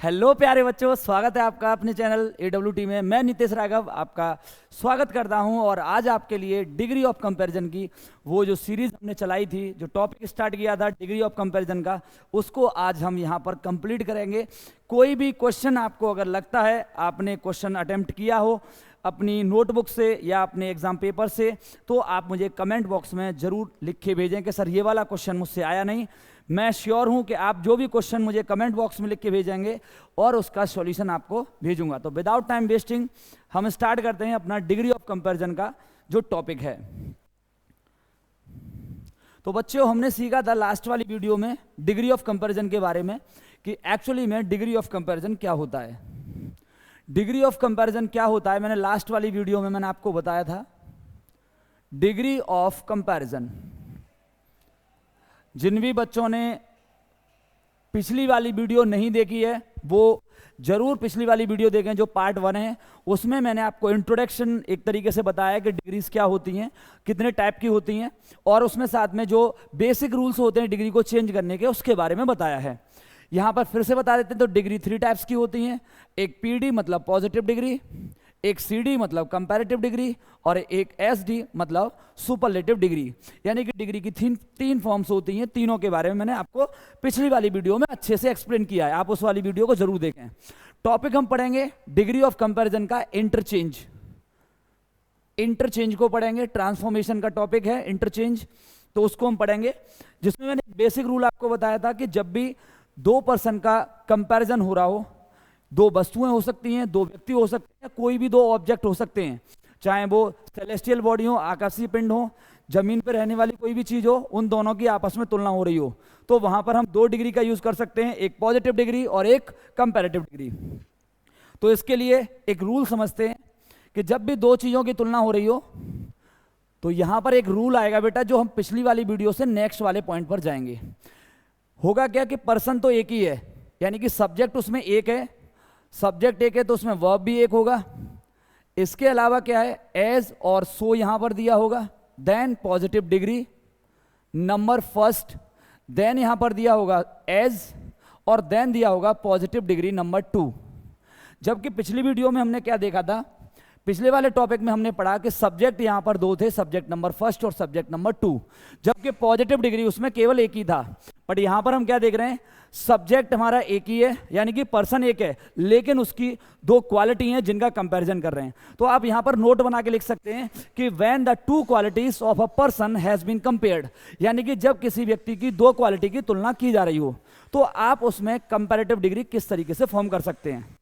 Hello प्यारे बच्चों, स्वागत है आपका अपने चैनल AWT में। मैं नितेश राघव आपका स्वागत करता हूं और आज आपके लिए डिग्री ऑफ कंपैरिजन की वो जो सीरीज हमने चलाई थी, जो टॉपिक स्टार्ट किया था डिग्री ऑफ कंपैरिजन का, उसको आज हम यहां पर कंप्लीट करेंगे। कोई भी क्वेश्चन आपको अगर लगता है आपने क्वेश्चन अटेम्प्ट किया हो अपनी नोटबुक से या अपने एग्जाम पेपर से, तो आप मुझे कमेंट बॉक्स में ज़रूर लिख के भेजें कि सर ये वाला क्वेश्चन मुझसे आया नहीं। मैं श्योर हूं कि आप जो भी क्वेश्चन मुझे कमेंट बॉक्स में लिख के भेजेंगे और उसका सॉल्यूशन आपको भेजूंगा। तो विदाउट टाइम वेस्टिंग हम स्टार्ट करते हैं अपना डिग्री ऑफ कंपैरिजन का जो टॉपिक है। तो बच्चों, हमने सीखा था लास्ट वाली वीडियो में डिग्री ऑफ कंपैरिजन के बारे में कि एक्चुअली में डिग्री ऑफ कंपैरिजन क्या होता है। डिग्री ऑफ कंपैरिजन क्या होता है, मैंने लास्ट वाली वीडियो में मैंने आपको बताया था। डिग्री ऑफ कंपैरिजन, जिन भी बच्चों ने पिछली वाली वीडियो नहीं देखी है वो जरूर पिछली वाली वीडियो देखें, जो पार्ट 1 है। उसमें मैंने आपको इंट्रोडक्शन एक तरीके से बताया कि डिग्रीज क्या होती हैं, कितने टाइप की होती हैं, और उसमें साथ में जो बेसिक रूल्स होते हैं डिग्री को चेंज करने के, उसके बारे में बताया है। यहाँ पर फिर से बता देते हैं। तो डिग्री 3 टाइप्स की होती हैं। एक PD मतलब पॉजिटिव डिग्री, एक CD मतलब कंपैरेटिव डिग्री, और एक SD मतलब सुपरलेटिव डिग्री। यानी कि डिग्री की तीन फॉर्म्स होती हैं। तीनों के बारे में मैंने आपको पिछली वाली वीडियो में अच्छे से एक्सप्लेन किया है, आप उस वाली वीडियो को जरूर देखें। टॉपिक हम पढ़ेंगे डिग्री ऑफ कंपैरिजन का इंटरचेंज को पढ़ेंगे। ट्रांसफॉर्मेशन का टॉपिक है इंटरचेंज, तो उसको हम पढ़ेंगे, जिसमें मैंने बेसिक रूल आपको बताया था कि जब भी दो पर्सन का कंपैरिजन हो रहा हो, दो वस्तुएं हो सकती हैं, दो व्यक्ति हो सकते हैं, कोई भी दो ऑब्जेक्ट हो सकते हैं, चाहे वो सेलेस्टियल बॉडी हो, आकाशीय पिंड हो, जमीन पर रहने वाली कोई भी चीज हो, उन दोनों की आपस में तुलना हो रही हो, तो वहां पर हम 2 डिग्री का यूज कर सकते हैं, एक पॉजिटिव डिग्री और एक कंपैरेटिव डिग्री। तो इसके लिए एक रूल समझते हैं कि जब भी दो चीजों की तुलना हो रही हो तो यहां पर एक रूल आएगा बेटा, जो हम पिछली वाली वीडियो से नेक्स्ट वाले पॉइंट पर जाएंगे। होगा क्या कि पर्सन तो एक ही है, यानी कि सब्जेक्ट उसमें एक है, सब्जेक्ट एक है तो उसमें वर्ब भी एक होगा। इसके अलावा क्या है, एज और सो यहां पर दिया होगा, then positive degree number first, then यहां पर दिया होगा एज, और देन दिया होगा पॉजिटिव डिग्री नंबर 2। जबकि पिछली वीडियो में हमने क्या देखा था, पिछले वाले टॉपिक में हमने पढ़ा कि सब्जेक्ट यहां पर 2 थे, सब्जेक्ट नंबर फर्स्ट और सब्जेक्ट नंबर 2, जबकि पॉजिटिव डिग्री उसमें केवल एक ही था। बट यहां पर हम क्या देख रहे हैं, सब्जेक्ट हमारा एक ही है, यानी कि पर्सन एक है, लेकिन उसकी 2 क्वालिटी हैं जिनका कंपैरिजन कर रहे हैं। तो आप यहां पर नोट बना के लिख सकते हैं कि when the 2 qualities of a person has been compared, यानी कि जब किसी व्यक्ति की 2 क्वालिटी की तुलना की जा रही हो तो आप उसमें कंपैरेटिव डिग्री किस तरीके से फॉर्म कर सकते हैं।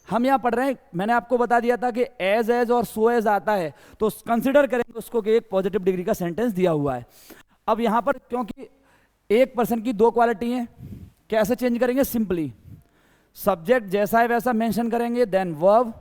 हम यहां पढ़ रहे हैं, मैंने आपको बता दिया था कि एज और सो एज आता है तो कंसिडर करेंगे उसको कि एक पॉजिटिव डिग्री का सेंटेंस दिया हुआ है। अब यहां पर क्योंकि एक पर्सन की 2 क्वालिटी हैं, कैसे चेंज करेंगे, सिंपली सब्जेक्ट जैसा है वैसा मेंशन करेंगे, देन वर्ब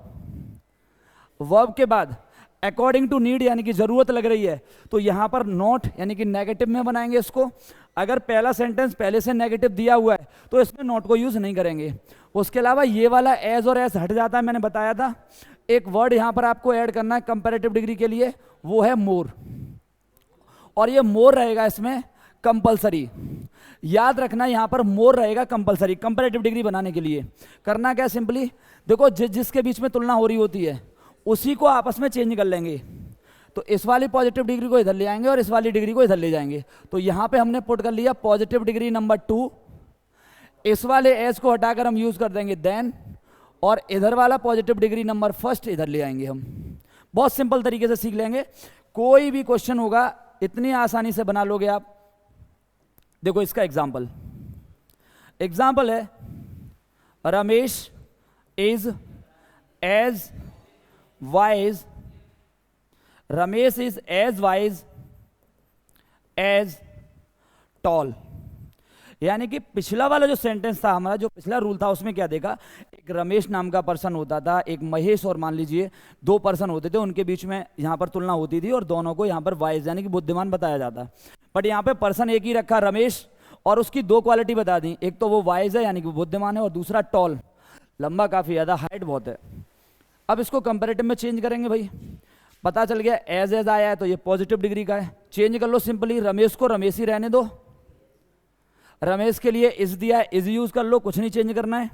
के बाद अकॉर्डिंग टू नीड, यानी कि जरूरत लग रही है तो यहां पर नॉट यानी कि नेगेटिव में बनाएंगे इसको। अगर पहला सेंटेंस पहले से नेगेटिव दिया हुआ है तो इसमें नॉट को यूज नहीं करेंगे। उसके अलावा ये वाला एज और एस हट जाता है, मैंने बताया था। एक वर्ड यहां पर आपको ऐड करना है कंपैरेटिव डिग्री के लिए, वो है मोर, और ये मोर रहेगा इसमें कंपलसरी। याद रखना यहां पर मोर रहेगा कंपलसरी कंपैरेटिव डिग्री बनाने के लिए। करना क्या, सिंपली देखो जिसके बीच में तुलना हो रही होती है उसी को आपस में चेंज कर लेंगे। तो इस वाली पॉजिटिव डिग्री को इधर ले आएंगे और इस वाली डिग्री को इधर ले जाएंगे। तो यहां पे हमने पुट कर लिया पॉजिटिव डिग्री नंबर 2, इस वाले एज को हटाकर हम यूज कर देंगे देन, और इधर वाला पॉजिटिव डिग्री नंबर फर्स्ट इधर ले आएंगे हम। बहुत सिंपल तरीके से सीख लेंगे, कोई भी क्वेश्चन होगा इतनी आसानी से बना लोगे आप। देखो इसका एग्जाम्पल है, Ramesh is as wise, Ramesh is as wise as tall. यानी कि पिछला वाला जो सेंटेंस था हमारा, जो पिछला रूल था, उसमें क्या देखा, एक रमेश नाम का पर्सन होता था, एक महेश, और मान लीजिए 2 पर्सन होते थे, उनके बीच में यहां पर तुलना होती थी और दोनों को यहां पर वाइज यानी कि बुद्धिमान बताया जाता। बट यहां पे पर्सन एक ही रखा रमेश, और उसकी 2 क्वालिटी बता दी, एक तो वो वाइज है यानी कि बुद्धिमान है, और दूसरा टॉल, लंबा काफी ज्यादा, हाइट बहुत है। अब इसको कंपैरेटिव में चेंज करेंगे भाई, पता चल गया एज आया है तो ये पॉजिटिव डिग्री का है, चेंज कर लो सिंपली, रमेश को रमेश ही रहने दो, रमेश के लिए इज दिया है, इज यूज कर लो, कुछ नहीं चेंज करना है।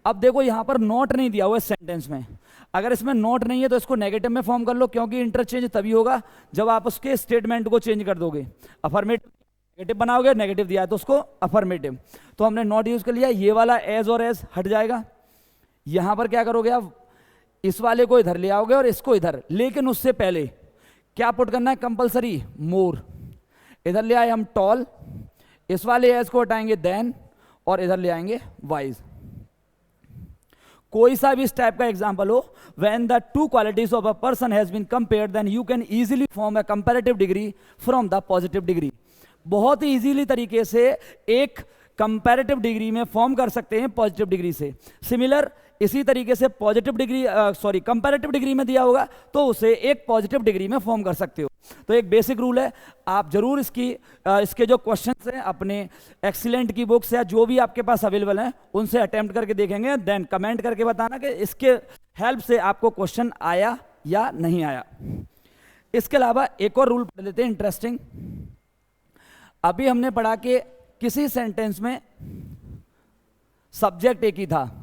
अब देखो यहां पर नॉट नहीं दिया हुआ है सेंटेंस में, अगर इसमें नॉट नहीं है तो इसको नेगेटिव में फॉर्म कर लो, क्योंकि इंटरचेंज तभी होगा जब आप उसके स्टेटमेंट को चेंज कर दोगे। अफर्मेटिव नेगेटिव बनाओगे, नेगेटिव दिया है तो उसको अफर्मेटिव, तो हमने नॉट यूज कर लिया। ये वाला एज और एज हट जाएगा। यहां पर क्या करोगे आप, इस वाले को इधर ले आओगे और इसको इधर, लेकिन उससे पहले क्या पुट करना है कंपलसरी, मोर। इधर ले आए हम टॉल, इस वाले एज को हटाएंगे देन, और इधर ले आएंगे वाइज। कोई सा भी इस टाइप का एग्जांपल हो, when the two qualities of a person has been compared then you can easily form a comparative degree from the positive degree. बहुत ही इजीली तरीके से एक कंपैरेटिव डिग्री में फॉर्म कर सकते हैं पॉजिटिव डिग्री से। सिमिलर इसी तरीके से पॉजिटिव डिग्री कंपैरेटिव डिग्री में दिया होगा तो उसे एक पॉजिटिव डिग्री में फॉर्म कर सकते हो। तो एक बेसिक रूल है, आप जरूर इसके जो क्वेश्चंस हैं अपने एक्सीलेंट की बुक्स या जो भी आपके पास अवेलेबल हैं उनसे अटेम्प्ट करके देखेंगे, देन कमेंट करके बताना कि इसके हेल्प से आपको क्वेश्चन आया या नहीं आया। इसके अलावा एक और रूल पढ़ लेते हैं इंटरेस्टिंग। अभी हमने पढ़ा कि किसी सेंटेंस में सब्जेक्ट एक ही था,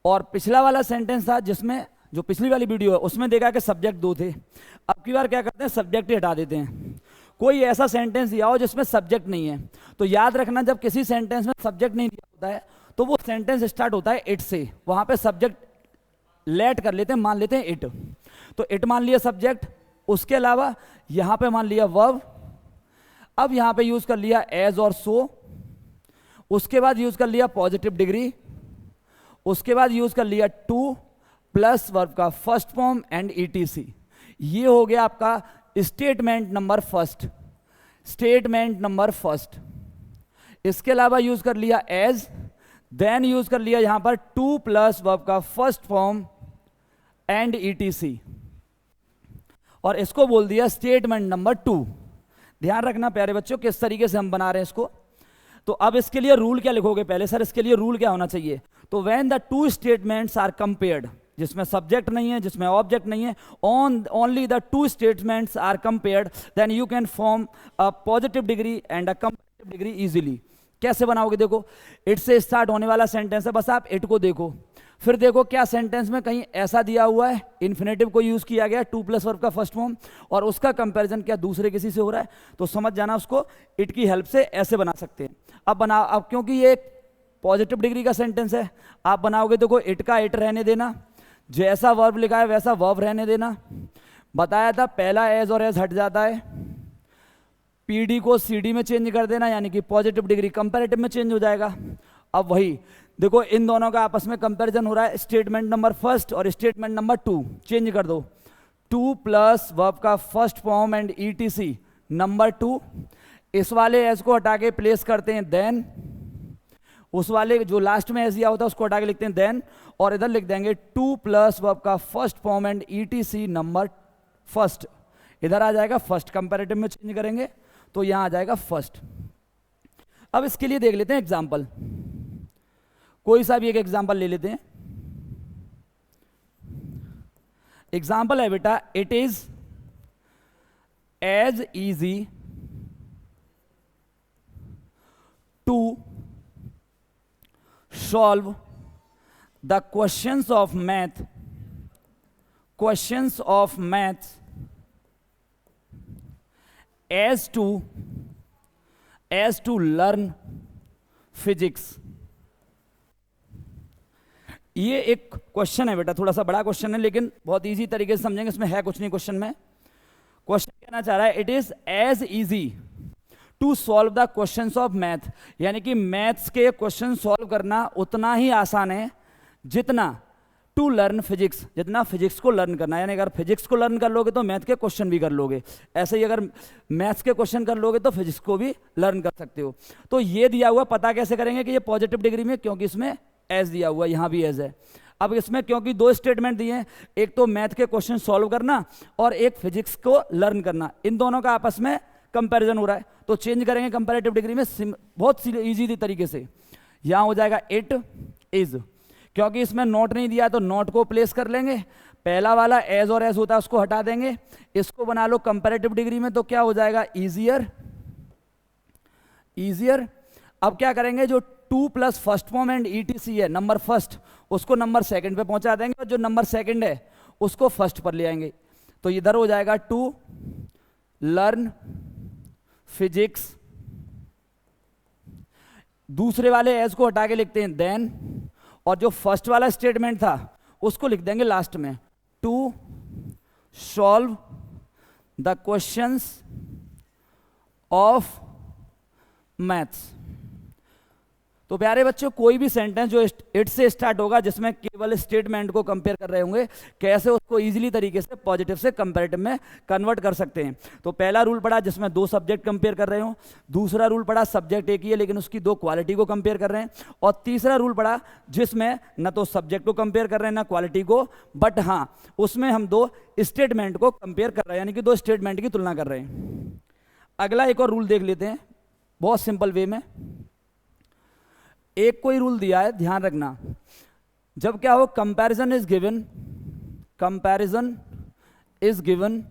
और पिछला वाला सेंटेंस था जिसमें, जो पिछली वाली वीडियो है उसमें देखा कि सब्जेक्ट दो थे। अब की बार क्या करते हैं, सब्जेक्ट ही हटा देते हैं। कोई ऐसा सेंटेंस दिया हो जिसमें सब्जेक्ट नहीं है, तो याद रखना जब किसी सेंटेंस में सब्जेक्ट नहीं दिया होता है तो वो सेंटेंस स्टार्ट होता है इट से, वहां पे सब्जेक्ट लेट कर लेते हैं, मान लेते हैं इट, तो इट मान लिया सब्जेक्ट। उसके अलावा यहां पे मान लिया वर्ब, अब यहां पे यूज कर लिया एज और सो, उसके बाद यूज कर लिया पॉजिटिव डिग्री, उसके बाद यूज कर लिया टू प्लस वर्ब का फर्स्ट फॉर्म एंड ईटीसी। ये हो गया आपका statement number first, statement number first. इसके अलावा यूज कर लिया एज, देन यूज कर लिया यहां पर टू प्लस वर्ब का फर्स्ट फॉर्म एंड ईटीसी, और इसको बोल दिया स्टेटमेंट नंबर टू। ध्यान रखना प्यारे बच्चों किस तरीके से हम बना रहे हैं इसको। तो अब इसके लिए रूल क्या लिखोगे पहले, सर इसके लिए रूल क्या होना चाहिए, तो when the two statements are compared, जिसमें सब्जेक्ट नहीं है, जिसमें ऑब्जेक्ट नहीं है, only the two statements are compared, then you can form a positive degree and a comparative degree easily. कैसे बनाओगे, देखो इट से स्टार्ट होने वाला सेंटेंस है, बस आप इट को देखो, फिर देखो क्या सेंटेंस में कहीं ऐसा दिया हुआ है इन्फिनेटिव को यूज किया गया टू प्लस वर्ब का फर्स्ट फॉर्म, और उसका कंपैरिजन क्या दूसरे किसी से हो रहा है, तो समझ जाना उसको इट की हेल्प से ऐसे बना सकते हैं। अब क्योंकि ये एक पॉजिटिव डिग्री का सेंटेंस है, आप बनाओगे देखो इट का इट रहने देना, जैसा वर्ब लिखा है वैसा वर्ब रहने देना। बताया था पहला एज और एज हट जाता है, पीडी को सीडी में चेंज कर देना, यानी कि पॉजिटिव डिग्री कंपैरेटिव में चेंज हो जाएगा। अब वही देखो इन दोनों का आपस में कंपैरिजन हो रहा है, स्टेटमेंट नंबर फर्स्ट और स्टेटमेंट नंबर टू, चेंज कर दो, टू प्लस वर्ब का first form and etc number two. इस वाले एज को हटा के प्लेस करते हैं देन, उस वाले जो लास्ट में एज दिया होता है उसको हटा के लिखते हैं देन, और इधर लिख देंगे टू प्लस वर्ब का first form and etc number first. इधर आ जाएगा फर्स्ट, कंपैरेटिव में चेंज करेंगे तो यहां आ जाएगा फर्स्ट। अब इसके लिए देख लेते हैं एग्जाम्पल, कोई सा भी एक एग्जाम्पल ले लेते हैं। एग्जाम्पल है बेटा, it is as easy to solve the questions of math as to learn physics। ये एक क्वेश्चन है बेटा, थोड़ा सा बड़ा क्वेश्चन है लेकिन बहुत इजी तरीके से समझेंगे, इसमें है कुछ नहीं क्वेश्चन में। क्वेश्चन कहना चाह रहा है it is as easy to solve the questions of math, यानी कि मैथ्स के क्वेश्चन सॉल्व करना उतना ही आसान है जितना टू लर्न फिजिक्स, जितना फिजिक्स को लर्न करना। यानी अगर फिजिक्स को लर्न कर लोगे तो मैथ के क्वेश्चन भी कर लोगे, ऐसे ही अगर मैथ्स के क्वेश्चन कर लोगे तो फिजिक्स को भी लर्न कर सकते हो। तो ये दिया हुआ पता कैसे करेंगे कि ये पॉजिटिव डिग्री में, क्योंकि इसमें एज दिया हुआ, यहां भी एज है। अब इसमें क्योंकि दो स्टेटमेंट दिए हैं, एक तो मैथ के क्वेश्चन सॉल्व करना और एक फिजिक्स को लर्न करना, इन दोनों का आपस में कंपैरिजन हो रहा है, तो चेंज करेंगे कंपैरेटिव डिग्री में बहुत इजी तरीके से। यहां हो जाएगा इट इज, क्योंकि इसमें नॉट नहीं दिया तो नॉट को प्लेस कर लेंगे, पहला वाला एज और एज होता है उसको हटा देंगे, इसको बना लो कंपैरेटिव डिग्री में तो क्या हो जाएगा इजियर। अब क्या करेंगे, जो two plus first form and etc है, नंबर फर्स्ट, उसको नंबर सेकंड पे पहुंचा देंगे और जो नंबर सेकंड है उसको फर्स्ट पर ले आएंगे। तो इधर हो जाएगा टू लर्न फिजिक्स, दूसरे वाले एज को हटा के लिखते हैं देन, और जो फर्स्ट वाला स्टेटमेंट था उसको लिख देंगे लास्ट में, to solve the questions of maths. तो प्यारे बच्चों, कोई भी सेंटेंस जो इट से स्टार्ट होगा जिसमें केवल स्टेटमेंट को कंपेयर कर रहे होंगे, कैसे उसको इजीली तरीके से पॉजिटिव से कंपैरेटिव में कन्वर्ट कर सकते हैं। तो पहला रूल पढ़ा जिसमें दो सब्जेक्ट कंपेयर कर रहे हो, दूसरा रूल पढ़ा सब्जेक्ट एक ही है लेकिन उसकी दो क्वालिटी को कंपेयर कर रहे हैं, और तीसरा रूल पढ़ा जिसमें न तो सब्जेक्ट को कंपेयर कर रहे हैं ना क्वालिटी को, बट हाँ उसमें हम दो स्टेटमेंट को कंपेयर कर रहे हैं, यानी कि दो स्टेटमेंट की तुलना कर रहे हैं। अगला एक और रूल देख लेते हैं बहुत सिंपल वे में। एक कोई रूल दिया है, ध्यान रखना, जब क्या हो comparison is given, comparison is given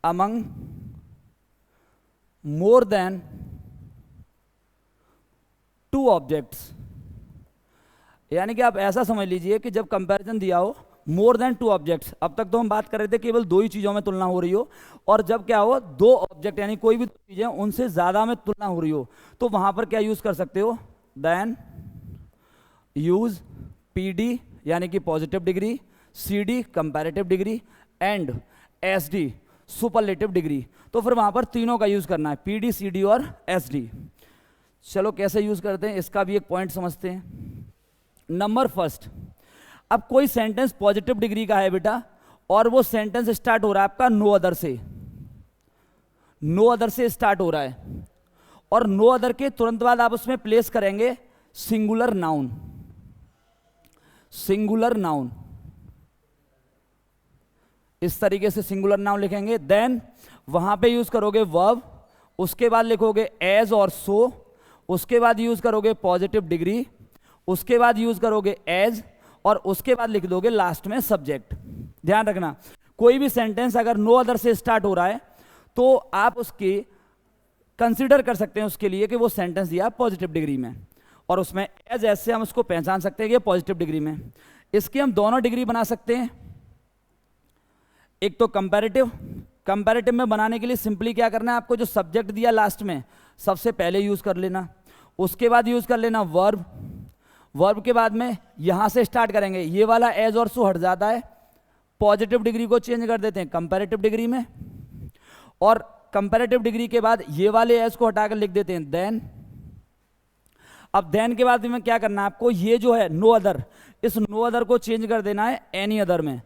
among more than two objects, यानी कि आप ऐसा समझ लीजिए कि जब कंपैरिजन दिया हो मोर देन टू ऑब्जेक्ट्स, अब तक तो हम बात कर रहे थे केवल दो ही चीजों में तुलना हो रही हो, और जब क्या हो दो ऑब्जेक्ट यानी कोई भी दो चीजें उनसे ज्यादा में तुलना हो रही हो, तो वहां पर क्या यूज कर सकते हो, देन यूज पीडी यानी कि positive degree, CD comparative degree, and SD superlative degree. तो फिर वहां पर तीनों का यूज करना है, पीडी सीडी और एसडी। चलो कैसे यूज करते हैं इसका भी एक पॉइंट समझते हैं। नंबर फर्स्ट, अब कोई सेंटेंस पॉजिटिव डिग्री का है बेटा, और वो सेंटेंस स्टार्ट हो रहा है आपका नो अदर से, नो अदर से स्टार्ट हो रहा है, और नो अदर के तुरंत बाद आप उसमें प्लेस करेंगे सिंगुलर नाउन, सिंगुलर नाउन, इस तरीके से सिंगुलर नाउन लिखेंगे। देन वहां पे यूज करोगे वर्ब, उसके बाद लिखोगे एज और सो, उसके बाद यूज करोगे पॉजिटिव डिग्री, उसके बाद यूज करोगे एज, और उसके बाद लिख दोगे लास्ट में सब्जेक्ट। ध्यान रखना, कोई भी सेंटेंस अगर नो अदर से स्टार्ट हो रहा है तो आप उसकी कंसीडर कर सकते हैं उसके लिए कि वो सेंटेंस दिया पॉजिटिव डिग्री में, और उसमें एज ऐसे हम उसको पहचान सकते हैं कि पॉजिटिव डिग्री में। इसकी हम दोनों डिग्री बना सकते हैं, एक तो कंपैरेटिव, कंपैरेटिव में बनाने के लिए सिंपली क्या करना है, आपको जो सब्जेक्ट दिया लास्ट में सबसे पहले यूज कर लेना, उसके बाद यूज कर लेना वर्ब, वर्ब के बाद में यहां से स्टार्ट करेंगे, ये वाला एज और सो हट जाता है, पॉजिटिव डिग्री को चेंज कर देते हैं कंपैरेटिव डिग्री में, और कंपैरेटिव डिग्री के बाद ये वाले एज को हटाकर लिख देते हैं देन। अब देन के बाद में क्या करना है आपको, ये जो है नो अदर, इस नो अदर को चेंज कर देना है एनी अदर में,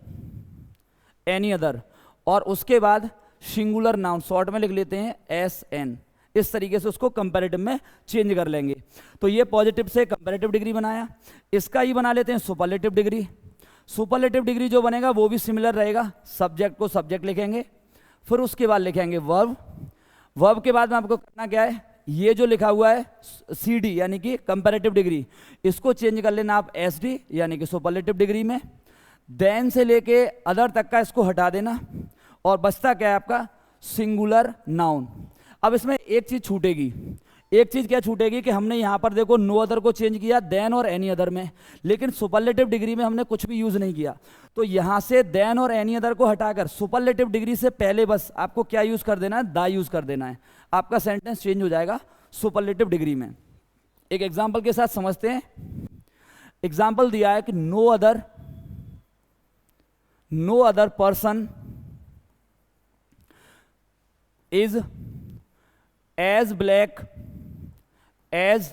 एनी अदर, और उसके बाद सिंगुलर नाउन शॉर्ट में लिख लेते हैं एस एन, इस तरीके से उसको कंपैरेटिव में चेंज कर लेंगे। तो ये पॉजिटिव से कंपैरेटिव डिग्री बनाया, इसका ही बना लेते हैं सुपरलेटिव डिग्री। सुपरलेटिव डिग्री जो बनेगा वो भी सिमिलर रहेगा, सब्जेक्ट को सब्जेक्ट लिखेंगे, फिर उसके बाद लिखेंगे वर्ब, वर्ब के बाद में आपको करना क्या है, ये जो लिखा हुआ है सीडी यानी कि कंपैरेटिव डिग्री, इसको चेंज कर लेना आप एसडी यानी कि सुपरलेटिव डिग्री में, देन से लेके अदर तक का इसको हटा देना, और बचता क्या है आपका सिंगुलर नाउन। अब इसमें एक चीज छूटेगी, एक चीज क्या छूटेगी कि हमने यहां पर देखो नो अदर को चेंज किया देन और एनी अदर में, लेकिन सुपरलेटिव डिग्री में हमने कुछ भी यूज नहीं किया। तो यहां से देन और एनी अदर को हटाकर सुपरलेटिव डिग्री से पहले बस आपको क्या यूज कर देना है, दा यूज कर देना है, आपका सेंटेंस चेंज हो जाएगा सुपरलेटिव डिग्री में। एक एग्जाम्पल के साथ समझते हैं। एग्जाम्पल दिया है कि no other person is as black as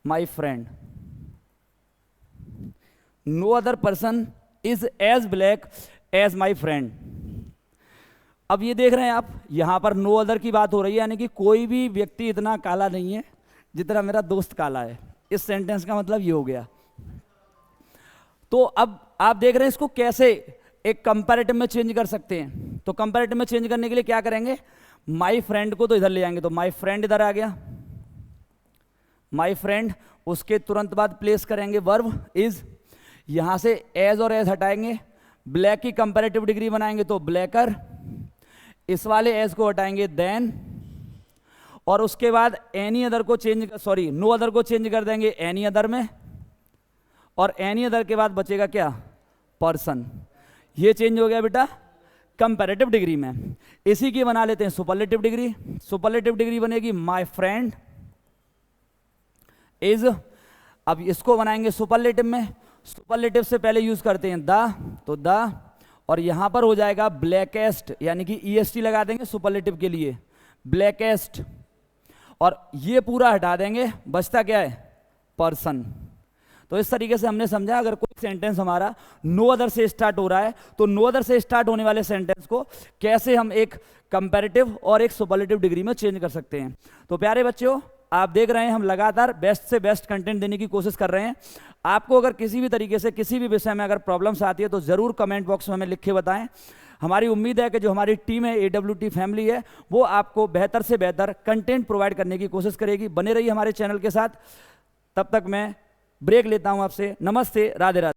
my friend, no other person is as black as my friend. अब ये देख रहे हैं आप, यहां पर नो अदर की बात हो रही है, यानी कि कोई भी व्यक्ति इतना काला नहीं है जितना मेरा दोस्त काला है। इस सेंटेंस का मतलब ये हो गया। तो अब आप देख रहे हैं इसको कैसे एक कंपैरेटिव में चेंज कर सकते हैं। तो कंपैरेटिव में चेंज करने के लिए क्या करेंगे, माई फ्रेंड को तो इधर ले आएंगे, तो माई फ्रेंड इधर आ गया, माई फ्रेंड, उसके तुरंत बाद प्लेस करेंगे वर्ब इज, यहां से एज और एज हटाएंगे, ब्लैक की कंपैरेटिव डिग्री बनाएंगे तो ब्लैकर, इस वाले एज को हटाएंगे देन, और उसके बाद एनी अदर को चेंज, सॉरी नो अदर को चेंज कर देंगे एनी अदर में, और एनी अदर के बाद बचेगा क्या, पर्सन। ये चेंज हो गया बेटा कंपैरेटिव डिग्री में। इसी की बना लेते हैं सुपरलेटिव डिग्री। सुपरलेटिव डिग्री बनेगी माय फ्रेंड इज, अब इसको बनाएंगे सुपरलेटिव में। सुपरलेटिव से पहले यूज करते हैं द, तो द, और यहां पर हो जाएगा ब्लैकेस्ट, यानी कि ईएसटी लगा देंगे सुपरलेटिव के लिए, ब्लैकेस्ट, और ये पूरा हटा देंगे, बचता क्या है, पर्सन। तो इस तरीके से हमने समझा अगर कोई सेंटेंस हमारा नो अदर से स्टार्ट हो रहा है तो नो अदर से स्टार्ट होने वाले सेंटेंस को कैसे हम एक कंपैरेटिव और एक सुपरलेटिव डिग्री में चेंज कर सकते हैं। तो प्यारे बच्चों, आप देख रहे हैं हम लगातार बेस्ट से बेस्ट कंटेंट देने की कोशिश कर रहे हैं। आपको अगर किसी भी तरीके से किसी भी विषय में अगर प्रॉब्लम्स आती है तो जरूर कमेंट बॉक्स में हमें लिख के बताएं। हमारी उम्मीद है कि जो हमारी टीम है AWT फैमिली है वो आपको बेहतर से बेहतर कंटेंट प्रोवाइड करने की कोशिश करेगी। बने रहिए हमारे चैनल के साथ। तब तक मैं ब्रेक लेता हूं आपसे। नमस्ते, राधे राधे।